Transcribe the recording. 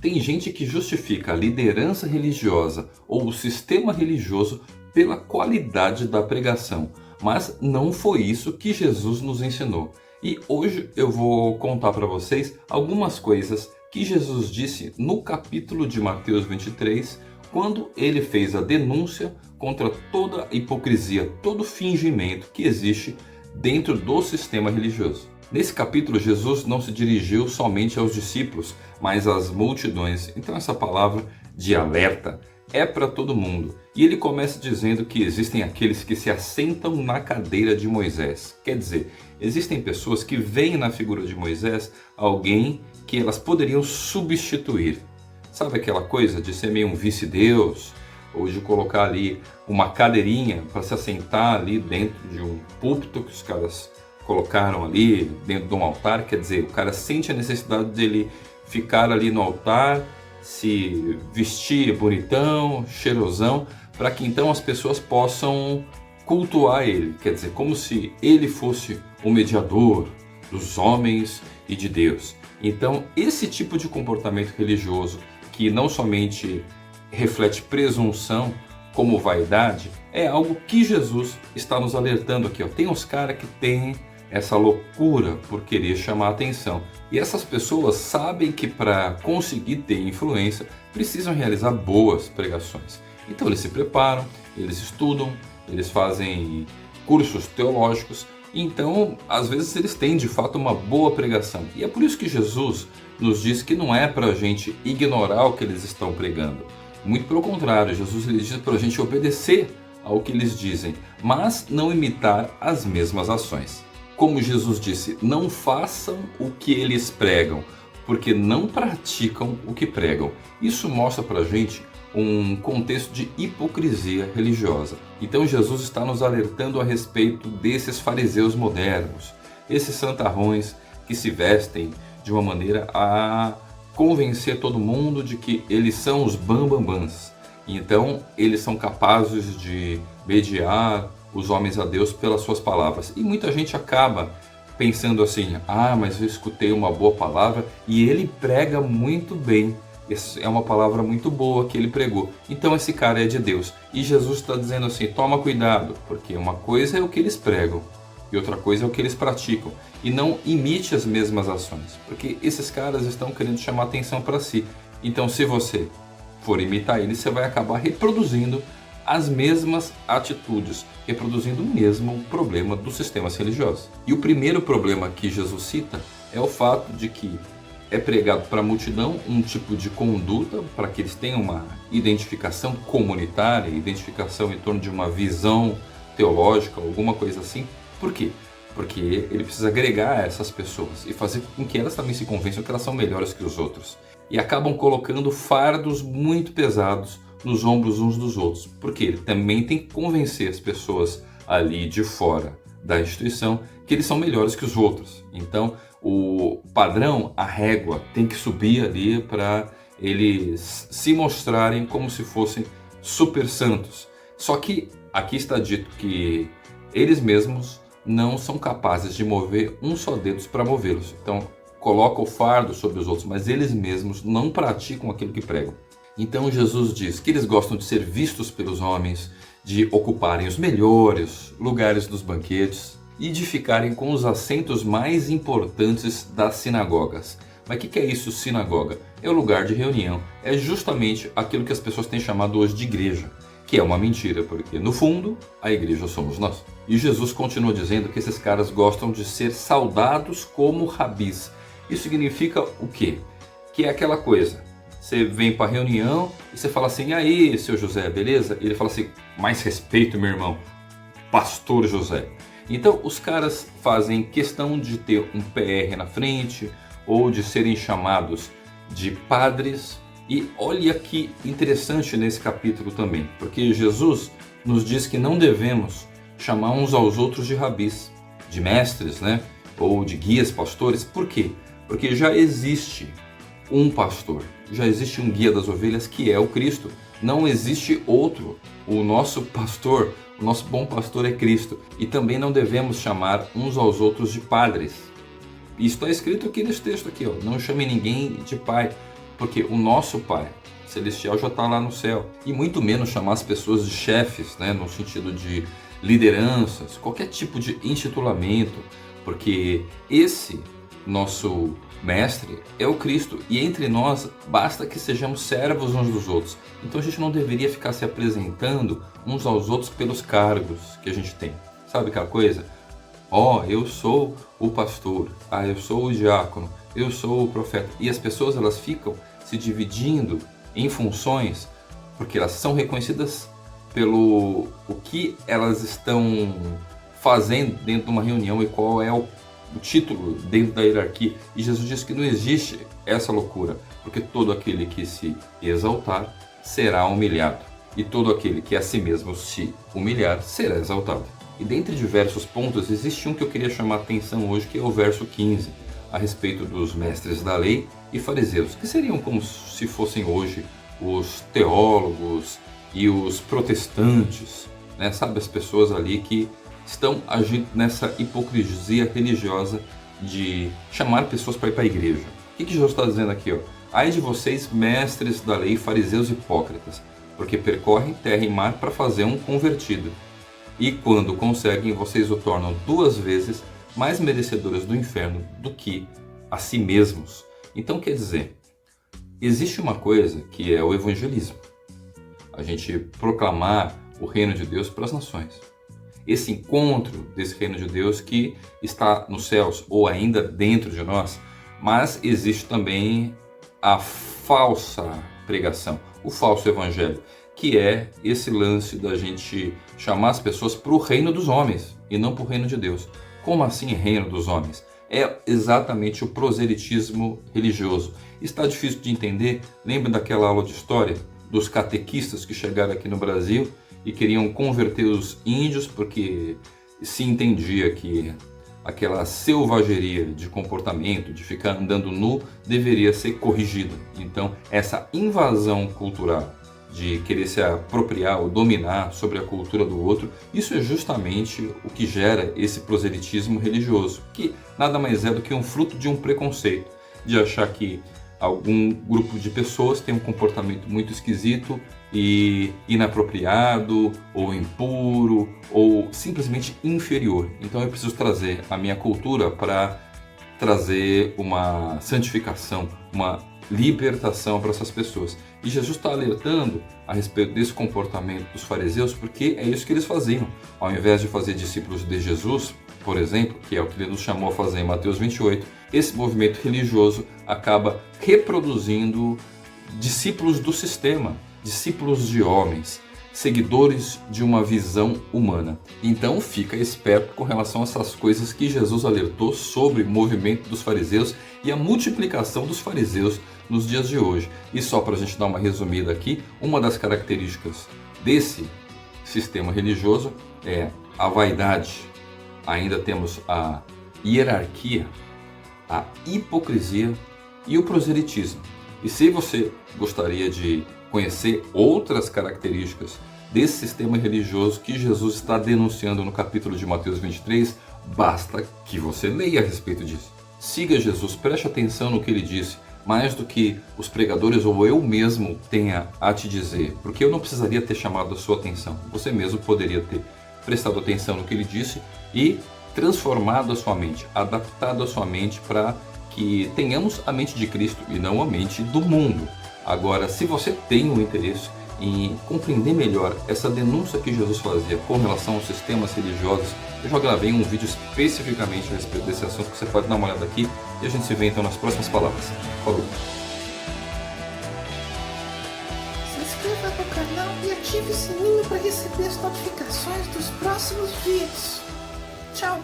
Tem gente que justifica a liderança religiosa ou o sistema religioso pela qualidade da pregação, mas não foi isso que Jesus nos ensinou. E hoje eu vou contar para vocês algumas coisas que Jesus disse no capítulo de Mateus 23, quando ele fez a denúncia contra toda a hipocrisia, todo fingimento que existe dentro do sistema religioso. Nesse capítulo, Jesus não se dirigiu somente aos discípulos, mas às multidões. Então essa palavra de alerta é para todo mundo. E ele começa dizendo que existem aqueles que se assentam na cadeira de Moisés. Quer dizer, existem pessoas que veem na figura de Moisés alguém que elas poderiam substituir. Sabe aquela coisa de ser meio um vice-deus? Ou de colocar ali uma cadeirinha para se assentar ali dentro de um púlpito que os caras colocaram ali dentro de um altar. Quer dizer, o cara sente a necessidade dele ficar ali no altar, se vestir bonitão, cheirosão, para que então as pessoas possam cultuar ele. Quer dizer, como se ele fosse o mediador dos homens e de Deus. Então, esse tipo de comportamento religioso, que não somente reflete presunção como vaidade, é algo que Jesus está nos alertando aqui. Tem uns caras que têm essa loucura por querer chamar a atenção. E essas pessoas sabem que para conseguir ter influência, precisam realizar boas pregações. Então eles se preparam, eles estudam, eles fazem cursos teológicos. Então, às vezes eles têm de fato uma boa pregação. E é por isso que Jesus nos diz que não é para a gente ignorar o que eles estão pregando. Muito pelo contrário, Jesus lhe diz para a gente obedecer ao que eles dizem, mas não imitar as mesmas ações. Como Jesus disse, não façam o que eles pregam, porque não praticam o que pregam. Isso mostra para a gente um contexto de hipocrisia religiosa. Então Jesus está nos alertando a respeito desses fariseus modernos, esses santarrões que se vestem de uma maneira a convencer todo mundo de que eles são os bambambãs. Então eles são capazes de mediar os homens a Deus pelas suas palavras. E muita gente acaba pensando assim, mas eu escutei uma boa palavra e ele prega muito bem. É uma palavra muito boa que ele pregou. Então esse cara é de Deus. E Jesus está dizendo assim, toma cuidado, porque uma coisa é o que eles pregam e outra coisa é o que eles praticam. E não imite as mesmas ações, porque esses caras estão querendo chamar atenção para si. Então se você for imitar eles, você vai acabar reproduzindo as mesmas atitudes, reproduzindo o mesmo problema dos sistemas religiosos. E o primeiro problema que Jesus cita é o fato de que é pregado para a multidão um tipo de conduta para que eles tenham uma identificação comunitária, identificação em torno de uma visão teológica, alguma coisa assim. Por quê? Porque ele precisa agregar essas pessoas e fazer com que elas também se convençam que elas são melhores que os outros. E acabam colocando fardos muito pesados nos ombros uns dos outros, porque ele também tem que convencer as pessoas ali de fora da instituição que eles são melhores que os outros. Então o padrão, a régua, tem que subir ali para eles se mostrarem como se fossem super santos. Só que aqui está dito que eles mesmos não são capazes de mover um só dedo para movê-los. Então coloca o fardo sobre os outros, mas eles mesmos não praticam aquilo que pregam. Então Jesus diz que eles gostam de ser vistos pelos homens, de ocuparem os melhores lugares dos banquetes e de ficarem com os assentos mais importantes das sinagogas. Mas o que é isso, sinagoga? É o lugar de reunião. É justamente aquilo que as pessoas têm chamado hoje de igreja, que é uma mentira, porque no fundo a igreja somos nós. E Jesus continua dizendo que esses caras gostam de ser saudados como rabis. Isso significa o quê? Que é aquela coisa. Você vem para a reunião e você fala assim, e aí, seu José, beleza? E ele fala assim, mais respeito, meu irmão, pastor José. Então, os caras fazem questão de ter um PR na frente ou de serem chamados de padres. E olha que interessante nesse capítulo também, porque Jesus nos diz que não devemos chamar uns aos outros de rabis, de mestres, né? Ou de guias, pastores. Por quê? Porque já existe um pastor, já existe um guia das ovelhas que é o Cristo. Não existe outro. O nosso pastor, o nosso bom pastor é Cristo. E também não devemos chamar uns aos outros de padres. Isso está escrito aqui nesse texto aqui, ó. Não chame ninguém de pai, porque o nosso Pai Celestial já está lá no céu. E muito menos chamar as pessoas de chefes, né, no sentido de lideranças, qualquer tipo de intitulamento, porque esse nosso mestre é o Cristo e entre nós basta que sejamos servos uns dos outros. Então a gente não deveria ficar se apresentando uns aos outros pelos cargos que a gente tem. Sabe aquela coisa? Eu sou o pastor, eu sou o diácono, eu sou o profeta. E as pessoas elas ficam se dividindo em funções porque elas são reconhecidas pelo o que elas estão fazendo dentro de uma reunião e qual é o título dentro da hierarquia. E Jesus diz que não existe essa loucura, porque todo aquele que se exaltar será humilhado, e todo aquele que a si mesmo se humilhar será exaltado. E dentre diversos pontos, existe um que eu queria chamar a atenção hoje, que é o verso 15, a respeito dos mestres da lei e fariseus, que seriam como se fossem hoje os teólogos e os protestantes, né? Sabe, as pessoas ali que estão agindo nessa hipocrisia religiosa de chamar pessoas para ir para a igreja. O que Jesus está dizendo aqui? Ai de vocês, mestres da lei, fariseus hipócritas, porque percorrem terra e mar para fazer um convertido. E quando conseguem, vocês o tornam 2 vezes mais merecedores do inferno do que a si mesmos. Então quer dizer, existe uma coisa que é o evangelismo. A gente proclamar o reino de Deus para as nações. Esse encontro desse reino de Deus que está nos céus ou ainda dentro de nós, mas existe também a falsa pregação, o falso evangelho, que é esse lance da gente chamar as pessoas para o reino dos homens e não para o reino de Deus. Como assim reino dos homens? É exatamente o proselitismo religioso. Está difícil de entender? Lembra daquela aula de história dos catequistas que chegaram aqui no Brasil e queriam converter os índios porque se entendia que aquela selvageria de comportamento, de ficar andando nu, deveria ser corrigida. Então, essa invasão cultural de querer se apropriar ou dominar sobre a cultura do outro, isso é justamente o que gera esse proselitismo religioso, que nada mais é do que um fruto de um preconceito, de achar que algum grupo de pessoas tem um comportamento muito esquisito e inapropriado, ou impuro, ou simplesmente inferior. Então eu preciso trazer a minha cultura para trazer uma santificação, uma libertação para essas pessoas. E Jesus está alertando a respeito desse comportamento dos fariseus, porque é isso que eles faziam. Ao invés de fazer discípulos de Jesus, por exemplo, que é o que ele nos chamou a fazer em Mateus 28, esse movimento religioso acaba reproduzindo discípulos do sistema, discípulos de homens, seguidores de uma visão humana. Então fica esperto com relação a essas coisas que Jesus alertou sobre o movimento dos fariseus e a multiplicação dos fariseus nos dias de hoje. E só para a gente dar uma resumida aqui, uma das características desse sistema religioso é a vaidade. Ainda temos a hierarquia, a hipocrisia e o proselitismo. E se você gostaria de conhecer outras características desse sistema religioso que Jesus está denunciando no capítulo de Mateus 23, basta que você leia a respeito disso. Siga Jesus, preste atenção no que ele disse, mais do que os pregadores ou eu mesmo tenha a te dizer, porque eu não precisaria ter chamado a sua atenção. Você mesmo poderia ter prestado atenção no que ele disse e transformado a sua mente, adaptado a sua mente para que tenhamos a mente de Cristo e não a mente do mundo. Agora, se você tem um interesse em compreender melhor essa denúncia que Jesus fazia com relação aos sistemas religiosos, eu já gravei um vídeo especificamente a respeito desse assunto, que você pode dar uma olhada aqui e a gente se vê então nas próximas palavras. Falou! Se inscreva no canal e ative o sininho para receber as notificações dos próximos vídeos. Tchau!